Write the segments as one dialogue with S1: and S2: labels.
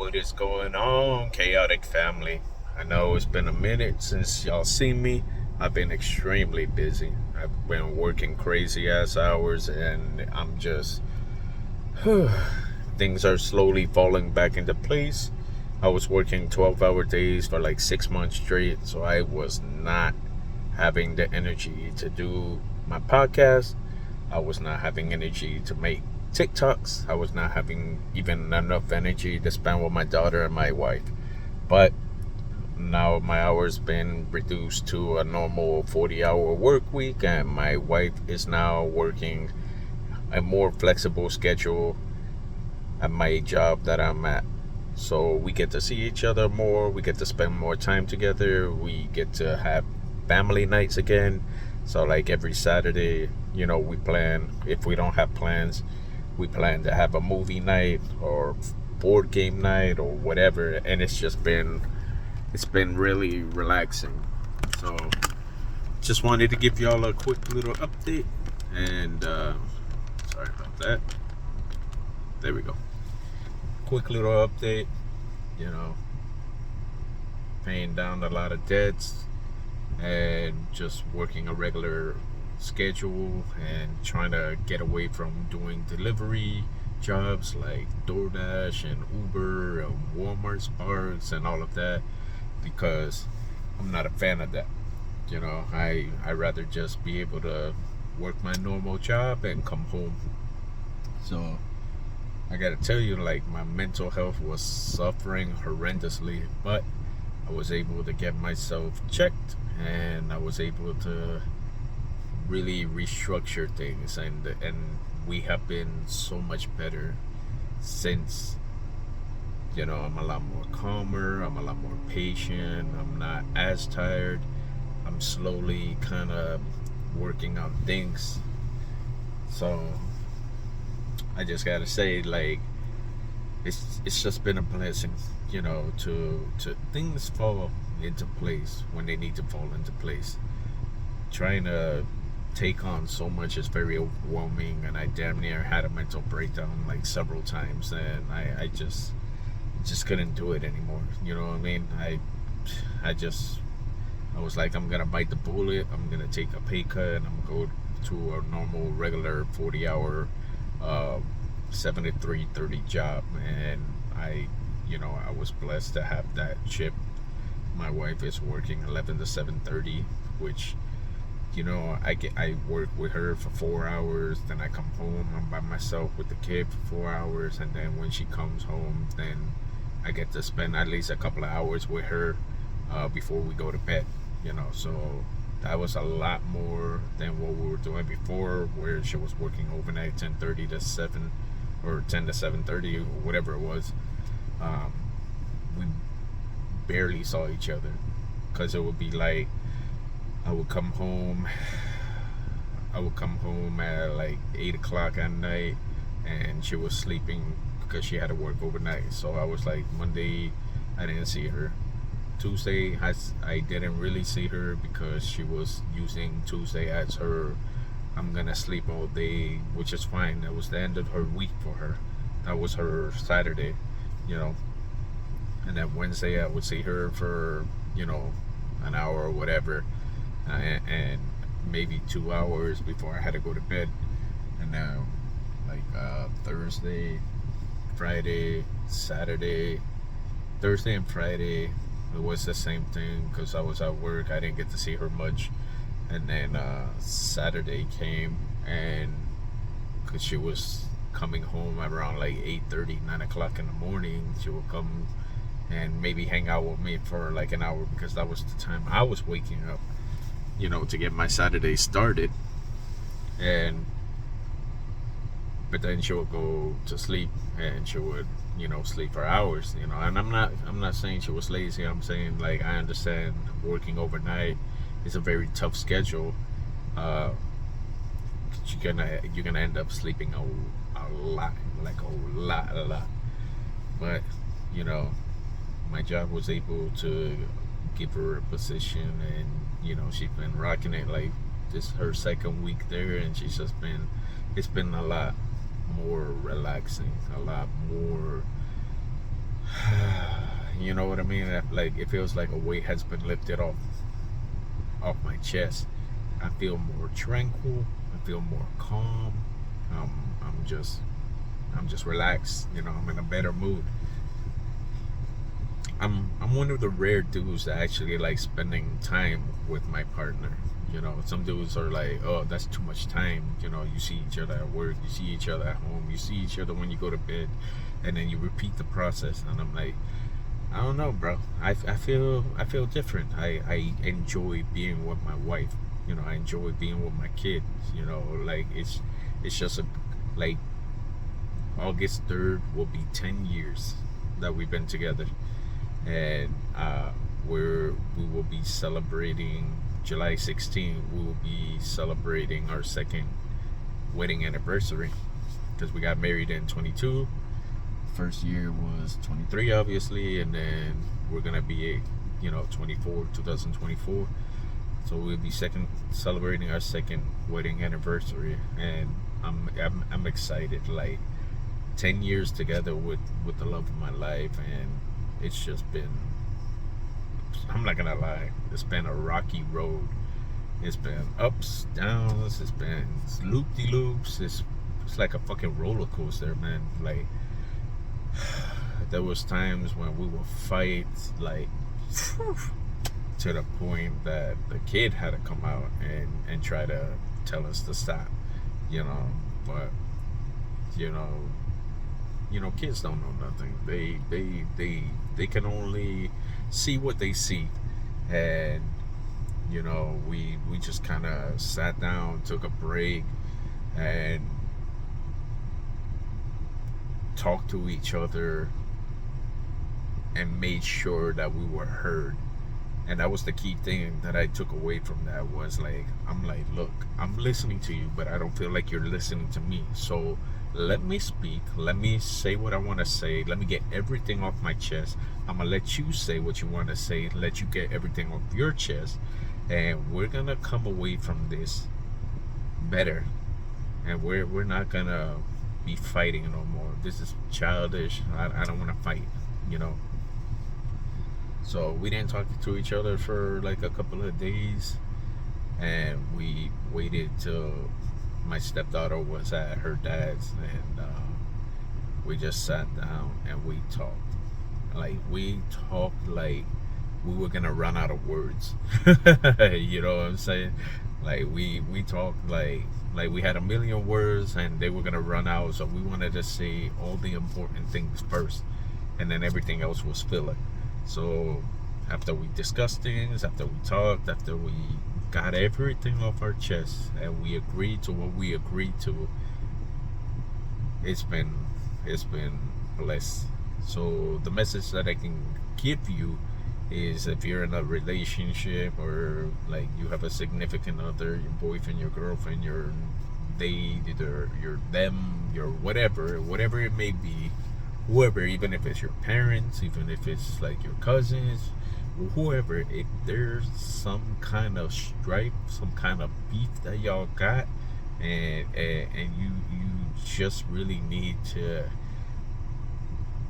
S1: What is going on, chaotic family? I know it's been a minute since y'all seen me. I've been extremely busy. I've been working crazy ass hours, and I'm just. Things are slowly falling back into place. I was working 12-hour days for like 6 months straight, so I was not having the energy to do my podcast. I was not having energy to make TikToks. I was not having even enough energy to spend with my daughter and my wife. But now my hours been reduced to a normal 40-hour work week, and my wife is now working a more flexible schedule at my job that I'm at. So we get to see each other more, we get to spend more time together, we get to have family nights again. So, like every Saturday, we plan, if we don't have plans, we plan to have a movie night or board game night or whatever. And it's been really relaxing. So, just wanted to give y'all a quick little update. And, sorry about that. There we go. Quick little update, you know, paying down a lot of debts and just working a regular schedule and trying to get away from doing delivery jobs like DoorDash and Uber and Walmart Sparks and all of that, because I'm not a fan of that. I rather just be able to work my normal job and come home. So I gotta tell you, like, my mental health was suffering horrendously, but I was able to get myself checked, and I was able to really restructure things, and we have been so much better since. I'm a lot more calmer, I'm a lot more patient, I'm not as tired. I'm slowly kind of working on things. So I just gotta say, like, it's just been a blessing, to things fall into place when they need to fall into place. Trying to take on so much is very overwhelming, and I damn near had a mental breakdown like several times, and I just couldn't do it anymore. You know what I mean? I was like, I'm gonna bite the bullet. I'm gonna take a pay cut, and I'm gonna go to a normal, regular 40-hour, uh, 7330 job. And I was blessed to have that shift. My wife is working 11 to 7:30, which, I work with her for 4 hours. Then I come home. I'm by myself with the kid for 4 hours, and then when she comes home, then I get to spend at least a couple of hours with her before we go to bed. So that was a lot more than what we were doing before, where she was working overnight 10:30 to 7 or 10 to 7:30 or whatever it was. We barely saw each other, because it would be like I would come home. I would come home at like 8 o'clock at night, and she was sleeping because she had to work overnight. So I was like, Monday, I didn't see her. Tuesday, I didn't really see her because she was using Tuesday as her I'm gonna sleep all day, which is fine. That was the end of her week for her. That was her Saturday, you know. And then Wednesday, I would see her for, an hour or whatever, and maybe 2 hours before I had to go to bed. And now, like, Thursday, Friday, Saturday, Thursday and Friday, it was the same thing because I was at work. I didn't get to see her much. And then Saturday came, and because she was coming home around like 8:30, 9 o'clock in the morning, she would come and maybe hang out with me for like an hour, because that was the time I was waking up, to get my Saturday started. And but then she would go to sleep, and she would, sleep for hours, and I'm not saying she was lazy. I'm saying, like, I understand working overnight is a very tough schedule. uh you're gonna end up sleeping a lot, like a lot. But my job was able to give her a position, and she's been rocking it. Like, this her second week there, and it's been a lot more relaxing, a lot more You know what I mean? Like it feels like a weight has been lifted off my chest. I feel more tranquil. I feel more calm. I'm just relaxed. You know, I'm in a better mood. I'm one of the rare dudes that actually like spending time with my partner. You know, some dudes are like, oh, that's too much time. You know, you see each other at work, you see each other at home, you see each other when you go to bed, and then you repeat the process. And I'm like, I don't know, bro. I feel different. I enjoy being with my wife. You know, I enjoy being with my kids. You know, like it's just like August 3rd will be 10 years that we've been together, and we will be celebrating July 16th. We will be celebrating our second wedding anniversary because we got married in 22. First year was 23, obviously, and then we're gonna be 24, 2024. So we'll be second celebrating our second wedding anniversary, and I'm excited. Like 10 years together with the love of my life, and it's just been, I'm not gonna lie, it's been a rocky road. It's been ups, downs, it's been loop-de-loops. It's like a fucking roller coaster, man. Like there was times when we would fight, like to the point that the kid had to come out and try to tell us to stop, you know. But you know, kids don't know nothing. They can only see what they see, and we just kind of sat down, took a break, and talked to each other and made sure that we were heard. And that was the key thing that I took away from that, was like, I'm like, look, I'm listening to you, but I don't feel like you're listening to me. So let me speak, let me say what I want to say, let me get everything off my chest. I'm gonna let you say what you want to say, let you get everything off your chest, and we're gonna come away from this better. And we're not gonna be fighting no more. This is childish. I don't want to fight, you know. So we didn't talk to each other for like a couple of days, and we waited till my stepdaughter was at her dad's, and we just sat down and we talked. Like we talked like we were gonna run out of words. You know what I'm saying? Like we talked like we had a million words and they were gonna run out. So we wanted to say all the important things first, and then everything else was filler. So after we discussed things, after we talked, after we got everything off our chest, and we agreed to what we agreed to, it's been blessed. So the message that I can give you is, if you're in a relationship, or like you have a significant other, your boyfriend, your girlfriend, your date, or your them, your whatever it may be, whoever, even if it's your parents, even if it's like your cousins, whoever, if there's some kind of strife, some kind of beef that y'all got, and you just really need to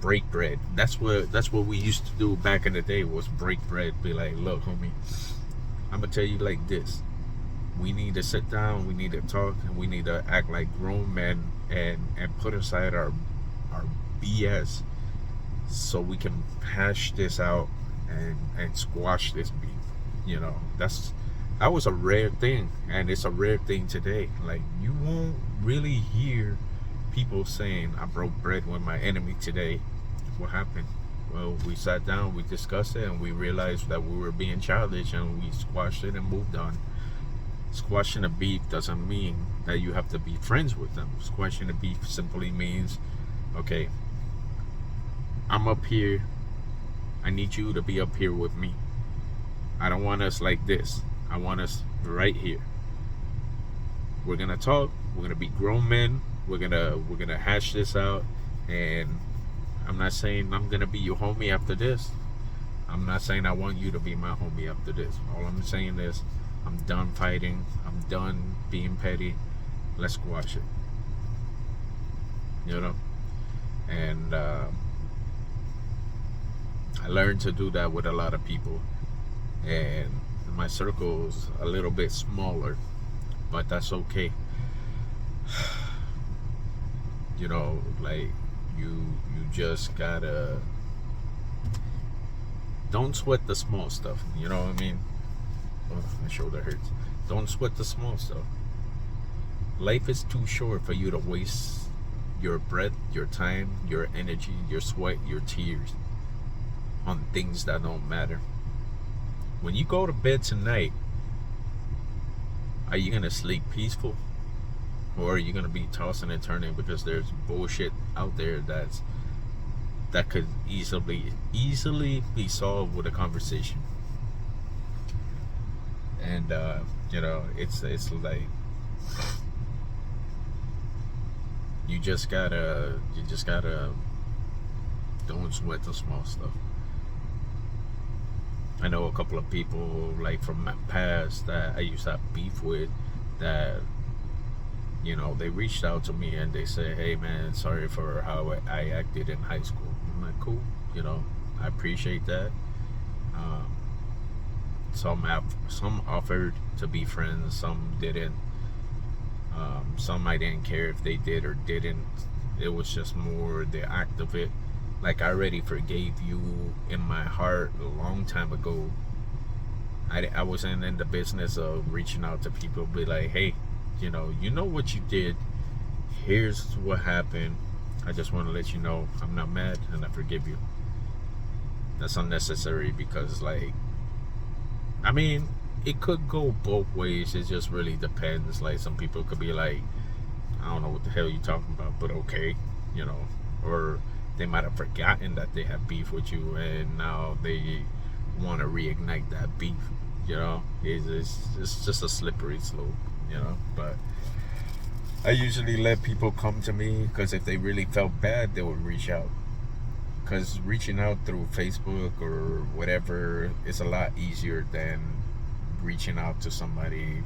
S1: break bread. That's what we used to do back in the day, was break bread. Be like, look, homie, I'm gonna tell you like this. We need to sit down, we need to talk, and we need to act like grown men, and put aside our BS, so we can hash this out and squash this beef. You know, that was a rare thing, and it's a rare thing today. Like, you won't really hear people saying, I broke bread with my enemy today. What happened? Well, we sat down, we discussed it, and we realized that we were being childish, and we squashed it and moved on. Squashing a beef doesn't mean that you have to be friends with them. Squashing a beef simply means, okay, I'm up here, I need you to be up here with me. I don't want us like this. I want us right here. We're gonna talk, we're gonna be grown men, we're gonna hash this out. And I'm not saying I'm gonna be your homie after this. I'm not saying I want you to be my homie after this. All I'm saying is, I'm done fighting, I'm done being petty. Let's squash it. You know? And I learned to do that with a lot of people, and my circle's a little bit smaller, but that's okay. Like you just gotta don't sweat the small stuff. You know what I mean? Oh, my shoulder hurts. Don't sweat the small stuff. Life is too short for you to waste your breath, your time, your energy, your sweat, your tears on things that don't matter. When you go to bed tonight, are you gonna sleep peaceful? Or are you gonna be tossing and turning because there's bullshit out there that could easily be solved with a conversation? And it's like you just gotta don't sweat the small stuff. I know a couple of people like from my past that I used to have beef with, that they reached out to me and they said, "Hey man, sorry for how I acted in high school." I'm like, cool, I appreciate that. Um, some offered to be friends, some didn't. Some I didn't care if they did or didn't. It was just more the act of it. Like, I already forgave you in my heart a long time ago. I wasn't in the business of reaching out to people, be like, hey, you know what you did. Here's what happened. I just want to let you know I'm not mad and I forgive you. That's unnecessary because, like, I mean, it could go both ways. It just really depends. Like, some people could be like, I don't know what the hell you're talking about, but okay, or they might have forgotten that they have beef with you and now they want to reignite that beef. It's just a slippery slope. But I usually let people come to me because if they really felt bad, they would reach out. Because reaching out through Facebook or whatever is a lot easier than reaching out to somebody,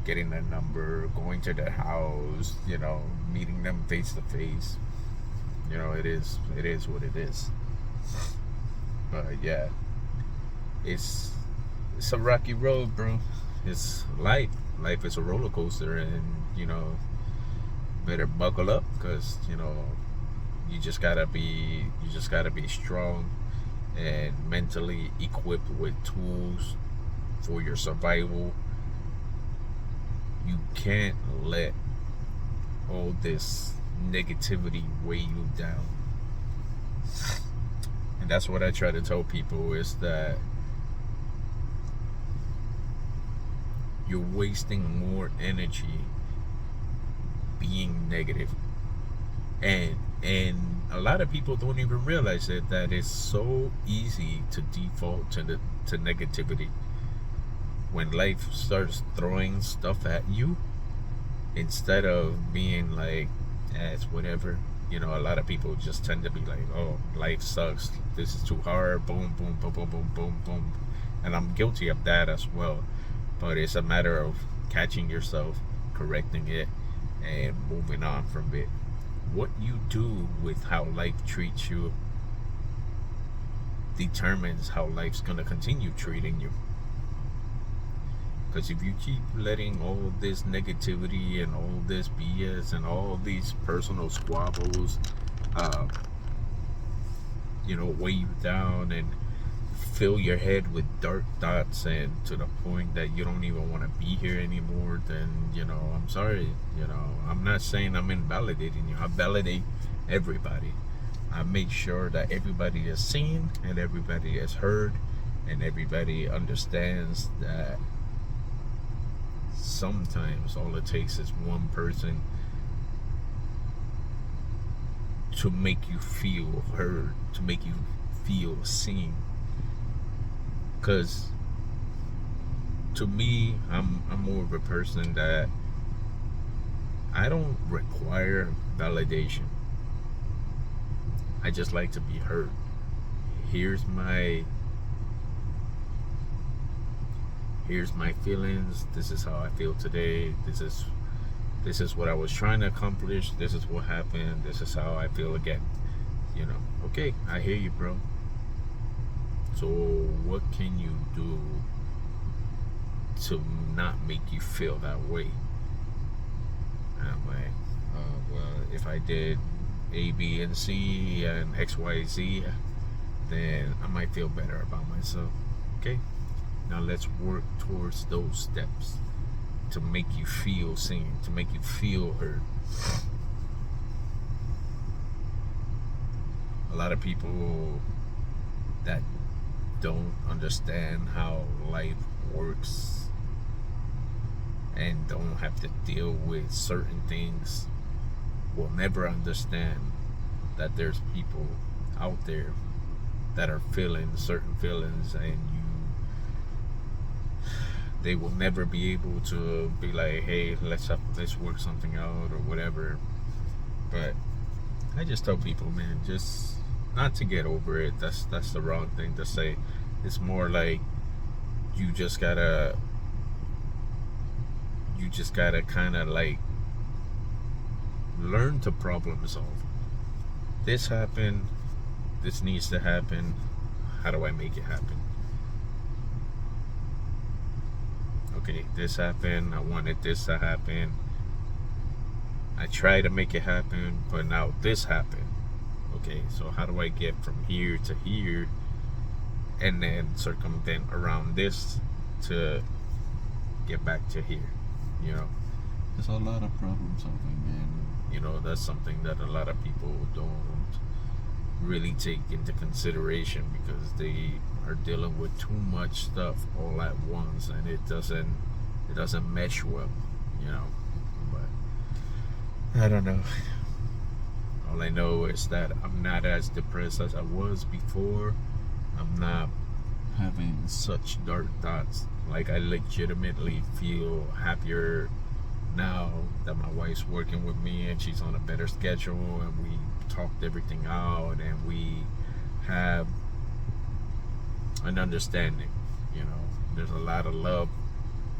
S1: getting their number, going to their house, meeting them face to face. It is what it is. But yeah, it's a rocky road, bro. It's life. Life is a roller coaster, and better buckle up because you just gotta be strong and mentally equipped with tools for your survival. You can't let all this negativity weigh you down. And that's what I try to tell people, is that you're wasting more energy being negative. And a lot of people don't even realize it, that it's so easy to default to negativity. When life starts throwing stuff at you, instead of being like, it's whatever. A lot of people just tend to be like, oh, life sucks, this is too hard, boom, boom, boom, boom, boom, boom, boom. And I'm guilty of that as well. But it's a matter of catching yourself, correcting it, and moving on from it. What you do with how life treats you determines how life's going to continue treating you. Because if you keep letting all this negativity and all this BS and all these personal squabbles, weigh you down and fill your head with dark thoughts, and to the point that you don't even want to be here anymore, then, I'm sorry. I'm not saying I'm invalidating you. I validate everybody. I make sure that everybody is seen and everybody is heard and everybody understands that sometimes all it takes is one person to make you feel heard, to make you feel seen. Because to me, I'm more of a person that I don't require validation. I just like to be heard. Here's my feelings. This is how I feel today. This is what I was trying to accomplish. This is what happened. This is how I feel again. Okay, I hear you, bro. So what can you do to not make you feel that way? And I'm like, well, if I did A, B, and C and X, Y, Z, then I might feel better about myself. Okay, now let's work towards those steps to make you feel seen, to make you feel heard. A lot of people that don't understand how life works and don't have to deal with certain things will never understand that there's people out there that are feeling certain feelings, and they will never be able to be like, hey, let's work something out or whatever. But I just tell people, man, just not to get over it. That's the wrong thing to say. It's more like you just gotta kind of like learn to problem solve. This happened, this needs to happen, how do I make it happen? Okay, this happened, I wanted this to happen, I tried to make it happen, but now this happened. Okay, so how do I get from here to here and then circumvent around this to get back to here? You know,
S2: There's a lot of problem solving, and
S1: you know, that's something that a lot of people don't really take into consideration because they are dealing with too much stuff all at once, and it doesn't mesh well, you know. But I don't know. All I know is that I'm not as depressed as I was before. I'm not having such dark thoughts. Like, I legitimately feel happier now that my wife's working with me and she's on a better schedule, and we talked everything out, and we have an understanding. You know, there's a lot of love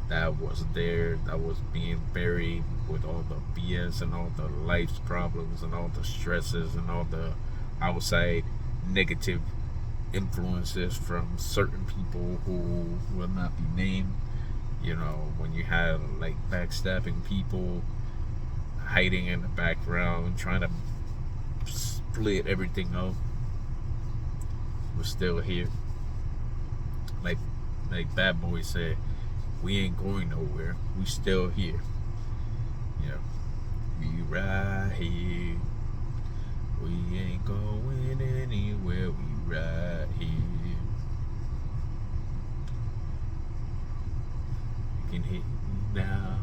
S1: that was there, that was being buried with all the BS and all the life's problems and all the stresses and all the outside negative influences from certain people who will not be named. You know, when you have like backstabbing people hiding in the background trying to split everything up, we're still here. Like Bad Boy said, we ain't going nowhere. We still here. You know, we right here. We ain't going anywhere. We right here. You can hit me now.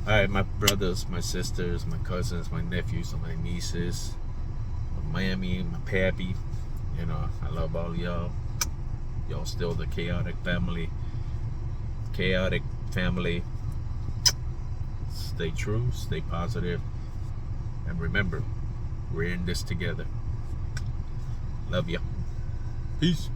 S1: Alright, my brothers, my sisters, my cousins, my nephews, and my nieces, my Miami, my pappy. You know, I love all y'all. Y'all still the chaotic family. Chaotic family. Stay true, stay positive, and remember, we're in this together. Love ya. Peace.